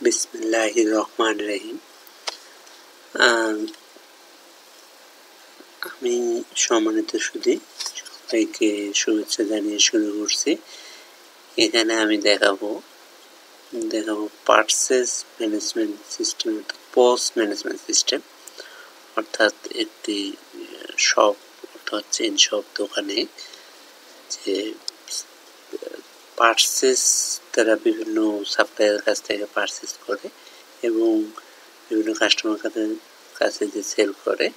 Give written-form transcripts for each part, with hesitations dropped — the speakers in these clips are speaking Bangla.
বিসমিল্লাহির রহমানির রহিম। আমি সম্মানিত সুধী সবাইকে শুভেচ্ছা জানিয়ে শুরু করছি। এখানে আমি দেখাবো purchase management system, post management system, অর্থাৎ একটি শপ অর্থাৎ চেইন শপ দোকানে যে পারচেজ তারা বিভিন্ন সাপ্লায়ারের কাছ থেকে পারচেজ করে এবং বিভিন্ন কাস্টমার কাছে যে সেল করে,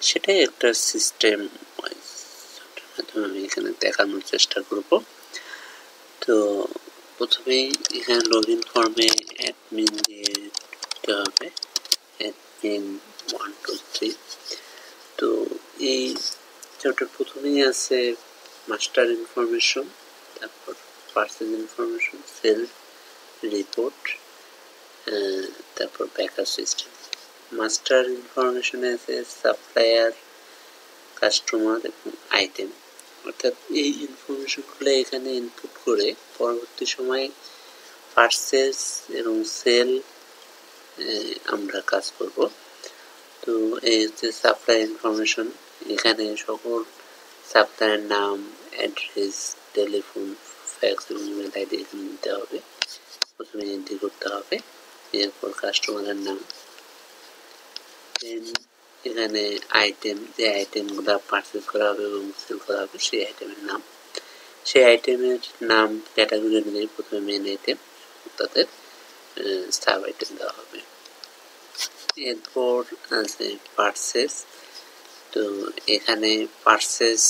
সেটাই একটা সিস্টেম মাধ্যমে আমি এখানে দেখানোর চেষ্টা করব। তো প্রথমেই এখানে লগ ইন ফর্মে অ্যাডমিন দিয়ে দিতে হবে, অ্যাডমিন 1 2 3। তো এই চ্যাপ্টার প্রথমেই আছে মাস্টার ইনফরমেশন, তারপর পারচেজ ইনফরমেশন, সেল রিপোর্ট, তারপর ব্যাকআপ সিস্টেম। মাস্টার ইনফরমেশনে আছে সাপ্লায়ার, কাস্টমার এবং আইটেম, অর্থাৎ এই ইনফরমেশনগুলো এখানে ইনপুট করে পরবর্তী সময়ে পারচেজ এবং সেল আমরা কাজ করব। তো এই হচ্ছে সাপ্লায়ার ইনফরমেশন। এখানে সকল সাপ্লায়ার নাম, অ্যাড্রেস, টেলিফোন, ফ্যাক্স এবং ইমেল আইডি এখানে দিতে হবে, প্রথমে এন্ট্রি করতে হবে। এরপর কাস্টমারের নাম, এখানে আইটেম, যে আইটেমগুলো পারচেজ করা হবে এবং সেল করা হবে সেই আইটেমের নাম, সেই আইটেমের নাম ক্যাটাগরি অনুযায়ী প্রথমে মেন আইটেম, তাদের সাব আইটেম দেওয়া হবে। এরপর আছে পারচেজ। তো এখানে পারচেজ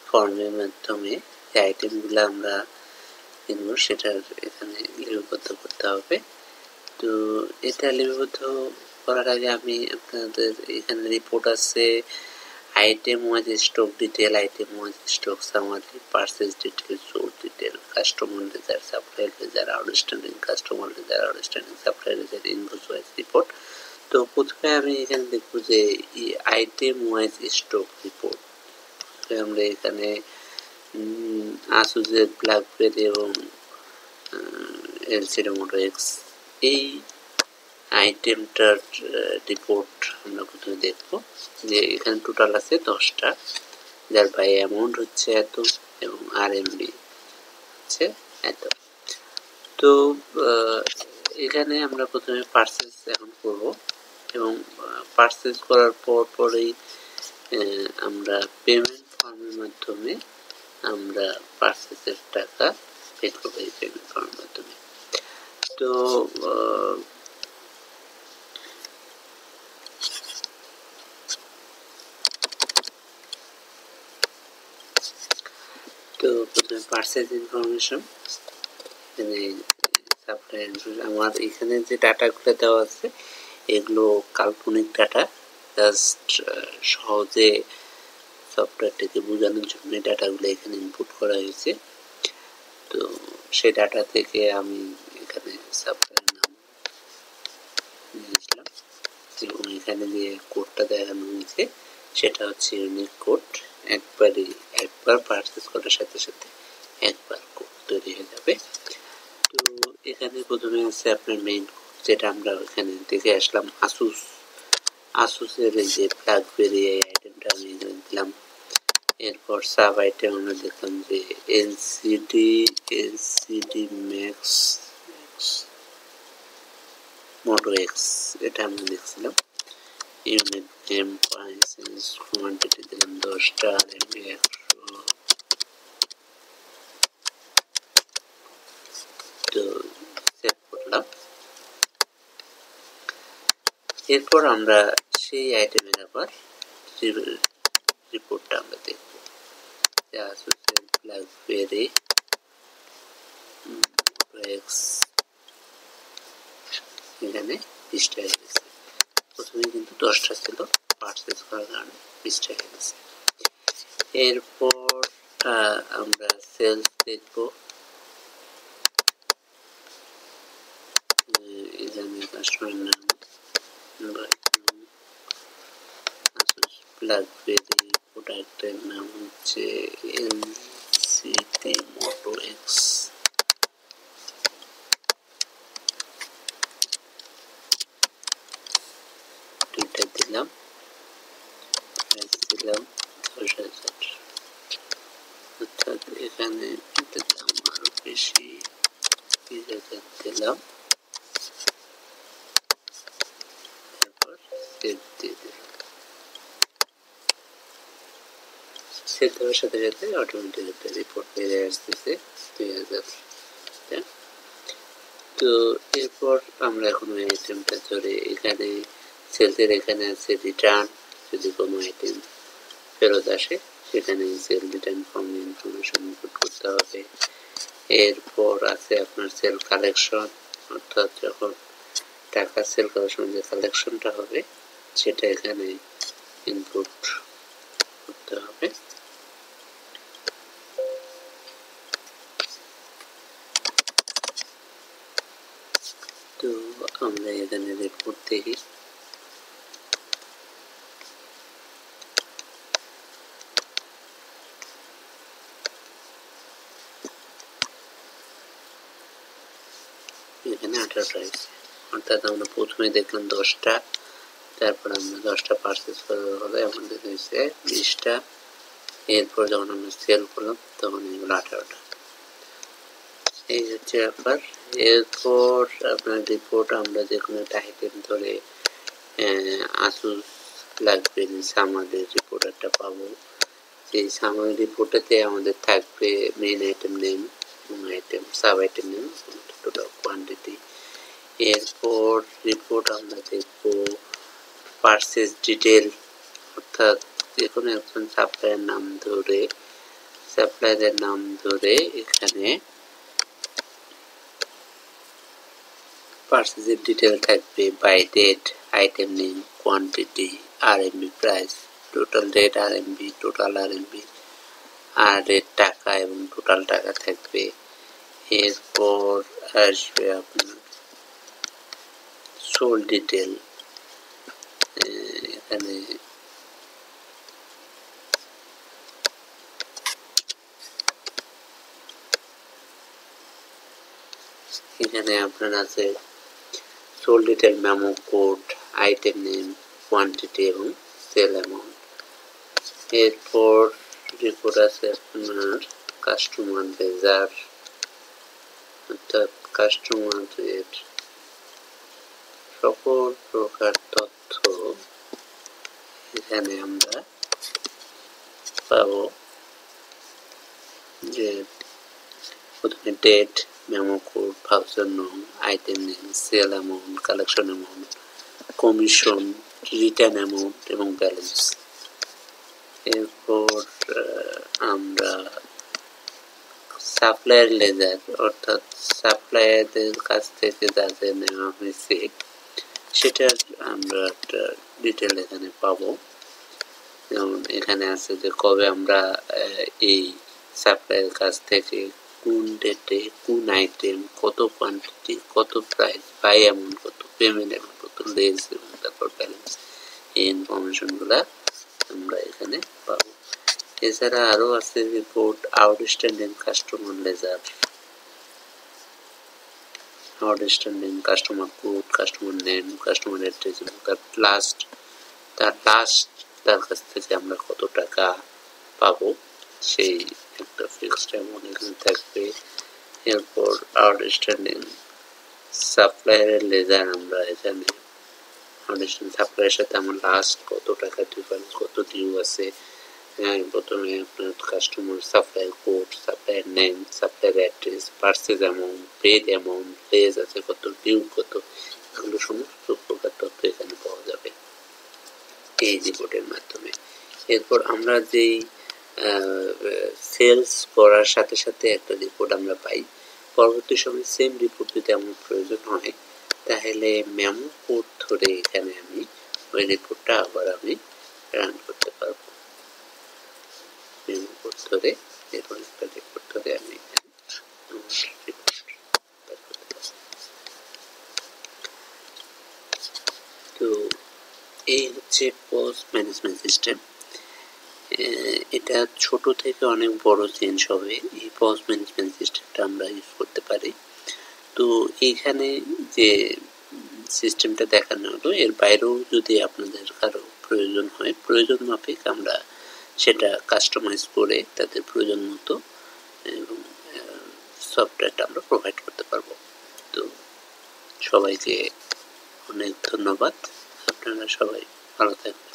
ফর্মের মাধ্যমে যে আইটেমগুলো আমরা কিনবো সেটার এখানে লিপিবদ্ধ করতে হবে। তো এটা লিপিবদ্ধ করার আগে আমি আপনাদের এখানে রিপোর্ট আছে item wise stock detail, item wise stock summary, purchase detail, source detail, customer ledger, supplier ledger, outstanding customer ledger, outstanding supplier ledger, invoice wise report. তো প্রথমে আমি এখানে দেখব যে আইটেম ওয়াইজ স্টক রিপোর্ট। আমরা এখানে আসুসের ব্ল্যাকবেরি এবং এলসিডি মোটো এক্স এই আইটেমটার রিপোর্ট আমরা প্রথমে দেখব যে এখানে টোটাল আছে 10টা, যার বাই অ্যামাউন্ট হচ্ছে এত এবং আরএমবি হচ্ছে এত। তো এখানে আমরা প্রথমে পারচেজ এখন করব এবং পারচেজ করার পরেই আমরা পেমেন্ট ফর্মের মাধ্যমে আমরা পারচেজের টাকা পে করবো এই পেমেন্ট ফর্মের মাধ্যমে। তো প্রথমে পারচেজ ইনফরমেশন, এখানে সাপ্লায়ার ইনফরমেশন। আমার এখানে যে ডাটাগুলো দেওয়া আছে এগুলো কাল্পনিক ডাটা, জাস্ট সহজে সফটওয়্যারটাকে বোঝানোর জন্য এই ডাটাগুলো এখানে ইনপুট করা হয়েছে। তো সেই ডাটা থেকে আমি এখানে সাপ্লায়ার নাম নিয়েছিলাম এবং এখানে যে কোডটা দেখানো হয়েছে সেটা হচ্ছে ইউনিক কোড। একবার পারচেজ করার সাথে সাথে একবার কোড তৈরি হয়ে যাবে। তো এখানে প্রথমে আছে আপনার মেইন কোড, যেটা আমরা এখানে দেখে আসলাম আসুসের এই যে ব্ল্যাকবেরি এই আইটেমটা আমি এখানে দিলাম। এরপর সাব আইটেম আমরা দেখলাম যে এলসিডি ম্যাক্স মোটো এক্স, এটা আমরা দেখছিলাম। ইউনিট নেম, প্রাইস, কোয়ান্টিটি দিলাম 10টা, আরএমবি 100। তো সেভ করলাম। এরপর আমরা সেই আইটেমের আবার রিপোর্টটা আমরা দেখব। ব্ল্যাকবেরি এক্স এখানে 20টা হয়ে গেছে। প্রথমে কিন্তু 10টা ছিল, পারচেজ করার কারণে 20টা হয়ে গেছে। এরপর আমরা সেলস দেখব। এখানে কাস্টমার নাম, ব্ল্যাকবেরি, প্রোডাক্টের নাম হচ্ছে এলসিডি মোটো এক্স। দিলাম 10,000, অর্থাৎ এখানে দাম আরো বেশি 20,000 দিলাম, তারপর সেভ দিয়ে দিলাম। সেভ দেওয়ার সাথে সাথে অটোমেটিক একটা রিপোর্ট বেরিয়ে আসতেছে 2,000। তো এরপর আমরা এখন ওই আইটেমটা ধরে এখানে সেলসের এখানে আছে রিটার্ন, যদি কোনো আইটেম ফেরত আসে সেখানে sell return form information input করতে হবে। এরপর আছে আপনার সেল কালেকশন, অর্থাৎ যখন টাকা সেল কালেকশন যে কালেকশনটা হবে সেটা এখানে ইনপুট করতে হবে। তো আমরা এখানে রিপোর্ট দেখি, এখানে 18টা আছে, অর্থাৎ আমরা প্রথমে দেখলাম 10টা, তারপর আমরা 10টা পারচেস করার হলে আমাদের হয়েছে 20টা, এরপর যখন আমরা সেল করলাম তখন এগুলো 18টা। এই হচ্ছে ব্যাপার। এরপর আপনার রিপোর্ট আমরা যে কোনো একটা আইটেম ধরে আসুস লাগবে, আমাদের রিপোর্ট একটা পাবো, সেই সামারি রিপোর্টেতে আমাদের থাকবে মেইন আইটেম নেম এবং item sub item name, total quantity. এরপর রিপোর্ট আমরা দেখব পারচেজ ডিটেল, অর্থাৎ যে কোনো একজন সাপ্লায়ারের নাম ধরে এখানে পারচেজের ডিটেল থাকবে, by date, item name, quantity, RMB price, total rate RMB, total RMB, আর রেট টাকা এবং টোটাল টাকা থাকবে। এরপর আসবে আপনার সোল ডিটেল, এখানে আপনার আছে sale detail, memo code, item name, quantity এবং সেল অ্যামাউন্ট। এরপর রিপোর্ট আছে আপনার কাস্টমার লেজার, অর্থাৎ কাস্টমারের সকল প্রকার তথ্য এখানে আমরা পাবো, যে প্রথমে ডেট, মেমো কোড, ভাউচার নং, item name, sale amount, collection amount, commission, return amount এবং ব্যালেন্স। এরপর আমরা সাপ্লায়ার লেজার, অর্থাৎ সাপ্লায়ারদের কাছ থেকে যা যা নেওয়া হয়েছে সেটার আমরা একটা ডিটেল এখানে পাবো। যেমন এখানে আছে যে কবে আমরা এই সাপ্লায়ারের কাছ থেকে কোন ডেটে কোন আইটেম, কত কোয়ান্টিটি, কত প্রাইস, বাই অ্যামাউন্ট কত, পেমেন্ট অ্যামাউন্ট কত, লেস এবং তারপর ব্যালেন্স, এই ইনফরমেশনগুলা আমরা এখানে পাবো। এছাড়া আরো আছে report outstanding customer ledger, outstanding customer code, customer name, customer address এবং তার কাছ থেকে আমরা কত টাকা পাবো সেই একটা ফিক্সড অ্যামাউন্ট এখানে থাকবে। এরপর আউটস্ট্যান্ডিং সাপ্লায়ারের লেজার, আমরা এখানে আউটস্ট্যান্ডিং সাপ্লায়ারের সাথে আমার লাস্ট কত টাকা ডিফারেন্স, কত ডিউ আছে। প্রথমে আপনার customer supplier code, supplier name, supplier address, purchase amount, paid amount, লেজ আছে কত, ডিউ কত, এগুলো সমস্ত প্রকার তথ্য এখানে পাওয়া যাবে এই রিপোর্টের মাধ্যমে। এরপর আমরা যেই সেলস করার সাথে সাথে একটা রিপোর্ট আমরা পাই, পরবর্তী সময় সেম রিপোর্ট যদি আমার প্রয়োজন হয় তাহলে মেমো কোড ধরে এখানে আমি ওই রিপোর্টটা আবার আমি রান করতে পারবো। মেমো কোড ধরে এরপর একটা রিপোর্ট ধরে আমি তো এই হচ্ছে পজ ম্যানেজমেন্ট সিস্টেম। এটা ছোট থেকে অনেক বড় চেঞ্জ হবে, এই পজ ম্যানেজমেন্ট সিস্টেমটা আমরা ইউজ করতে পারি। তো এইখানে যে সিস্টেমটা দেখানো হলো এর বাইরেও যদি আপনাদের কারো প্রয়োজন হয়, প্রয়োজন মাফিক আমরা সেটা কাস্টমাইজ করে তাদের প্রয়োজন মতো এবং সফটওয়্যারটা আমরা প্রোভাইড করতে পারবো। তো সবাইকে অনেক ধন্যবাদ, আপনারা সবাই ভালো থাকবেন।